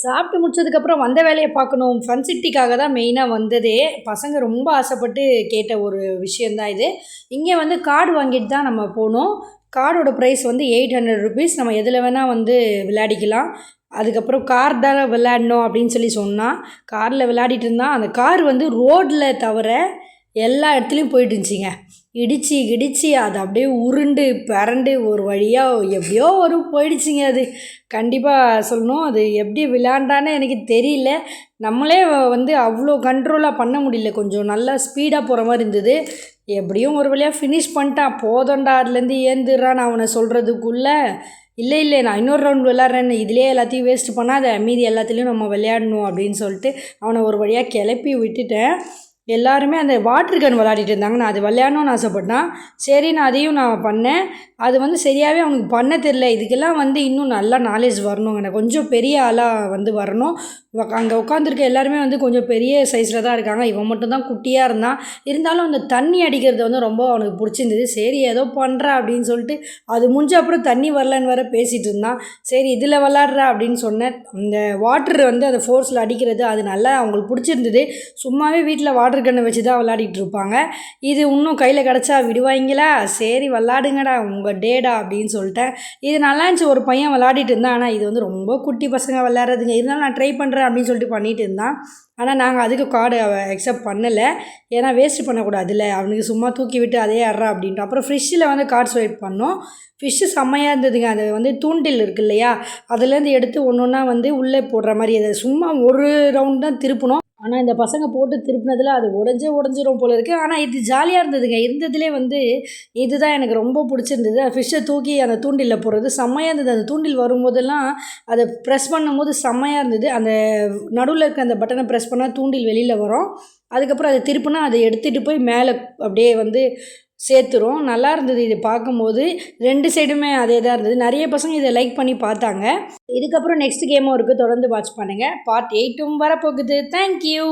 சாப்பிட்டு முடிச்சதுக்கப்புறம் வந்த வேலையை பார்க்கணும். ஃபன் சிட்டிக்காக தான் மெயினாக வந்ததே. பசங்க ரொம்ப ஆசைப்பட்டு கேட்ட ஒரு விஷயம் தான் இது. இங்கே வந்து கார்டு வாங்கிட்டு தான் நம்ம போனோம். கார்டோட ப்ரைஸ் வந்து ₹800. நம்ம எதில் வேணால் வந்து விளையாடிக்கலாம். அதுக்கப்புறம் கார் தான் விளையாடணும் அப்படின்னு சொல்லி சொன்னான். காரில் விளையாடிட்டு இருந்தான். அந்த கார் வந்து ரோட்டில் தவிர எல்லா இடத்துலையும் போயிட்டு இருந்துச்சிங்க. இடித்து கிடிச்சு அது அப்படியே உருண்டு பிரண்டு ஒரு வழியாக எப்படியோ ஒரு போயிடுச்சிங்க. அது கண்டிப்பாக சொல்லணும். அது எப்படி விளையாண்டான்னு எனக்கு தெரியல. நம்மளே வந்து அவ்வளோ கண்ட்ரோலாக பண்ண முடியல. கொஞ்சம் நல்லா ஸ்பீடாக போகிற மாதிரி இருந்தது. எப்படியும் ஒரு வழியாக ஃபினிஷ் பண்ணிட்டான். போதண்டா அதுலேருந்து ஏந்துடுறான் நான் அவனை சொல்கிறதுக்குள்ளே, இல்லை நான் இன்னொரு ரவுண்ட் விளையாடுறேன்னு, இதிலே எல்லாத்தையும் வேஸ்ட் பண்ணாத, மீதி எல்லாத்துலேயும் நம்ம விளையாடணும் அப்படின்னு சொல்லிட்டு அவனை ஒரு வழியாக கிளப்பி விட்டுட்டேன். எல்லாருமே அந்த வாட்டர் கன் விளையாடிட்டு இருந்தாங்க. நான் அது விளையாடணும்னு ஆசைப்பட்டான். சரி அதையும் நான் பண்ணேன். அது வந்து சரியாகவே அவனுக்கு பண்ண தெரில. இதுக்கெல்லாம் வந்து இன்னும் நல்லா நாலேஜ் வரணுங்க. நான் கொஞ்சம் பெரிய ஆளாக வந்து வரணும். அங்கே உட்காந்துருக்க எல்லாருமே வந்து கொஞ்சம் பெரிய சைஸில் தான் இருக்காங்க. இவன் மட்டும் தான் குட்டியாக இருந்தான். இருந்தாலும் அந்த தண்ணி அடிக்கிறது வந்து ரொம்ப அவனுக்கு பிடிச்சிருந்தது. சரி ஏதோ பண்ணுறா அப்படின்னு சொல்லிட்டு அது முடிஞ்ச அப்புறம் தண்ணி வரலன்னு வேறு பேசிகிட்டு இருந்தான். சரி இதில் விளாட்றா அப்படின்னு சொன்னேன். அந்த வாட்டர் வந்து அந்த ஃபோர்ஸில் அடிக்கிறது அது நல்லா அவங்களுக்கு பிடிச்சிருந்தது. சும்மாவே வீட்டில் வாட்டர் கன்னை வச்சு தான் விளையாடிட்டு இருப்பாங்க. இது இன்னும் கையில் கிடச்சா விடுவாங்களா? சரி விளாடுங்கடா உங்கள் டேடா அப்படின்னு சொல்லிட்டேன். இது நல்லா இருந்துச்சு. ஒரு பையன் விளையாடிட்டு இருந்தான். ஆனால் இது வந்து ரொம்ப குட்டி பசங்க விளையாடுறதுங்க. இருந்தாலும் நான் ட்ரை பண்ணுறேன் அப்படின்னு சொல்லிட்டு பண்ணிட்டு இருந்தான். ஆனால் நாங்கள் அதுக்கு கார்டு அக்செப்ட் பண்ணலை. ஏன்னா வேஸ்ட் பண்ணக்கூடாதுல்ல. அவனுக்கு சும்மா தூக்கி விட்டு அதே ஆடுறா அப்படின்ட்டு. அப்புறம் ஃபிஷ்ஷில் வந்து கார்டு ஸ்வைப் பண்ணோம். ஃபிஷ்ஷு செம்மையாக இருந்ததுங்க. அது வந்து தூண்டில் இருக்குது இல்லையா, அதுலேருந்து எடுத்து ஒன்று ஒன்றா வந்து உள்ளே போடுற மாதிரி. அதை சும்மா ஒரு ரவுண்ட் தான் திருப்பணும். ஆனால் இந்த பசங்க போட்டு திருப்பினதில் அது உடஞ்சிரும் போல இருக்குது. ஆனால் இது ஜாலியாக இருந்ததுங்க. இருந்ததுலே வந்து இதுதான் எனக்கு ரொம்ப பிடிச்சிருந்தது. ஃபிஷ்ஷை தூக்கி அந்த தூண்டிலில் போடுறது செம்மையாக இருந்தது. அந்த தூண்டில் வரும்போதெல்லாம் அதை ப்ரெஸ் பண்ணும்போது செம்மையாக இருந்தது. அந்த நடுவில் இருக்க அந்த பட்டனை ப்ரெஸ் பண்ணால் தூண்டில் வெளியில் வரும். அதுக்கப்புறம் அதை திருப்பினா அதை எடுத்துகிட்டு போய் மேலே அப்படியே வந்து சேர்த்துரும். நல்லா இருந்தது இது பார்க்கும்போது. 2 சைடுமே அதே தான் இருந்தது. நிறைய பசங்க இதை லைக் பண்ணி பார்த்தாங்க. இதுக்கப்புறம் நெக்ஸ்ட் கேமும் இருக்குது. தொடர்ந்து வாட்ச் பண்ணுங்கள். பார்ட் 8ம் வரப்போகுது. தேங்க்யூ.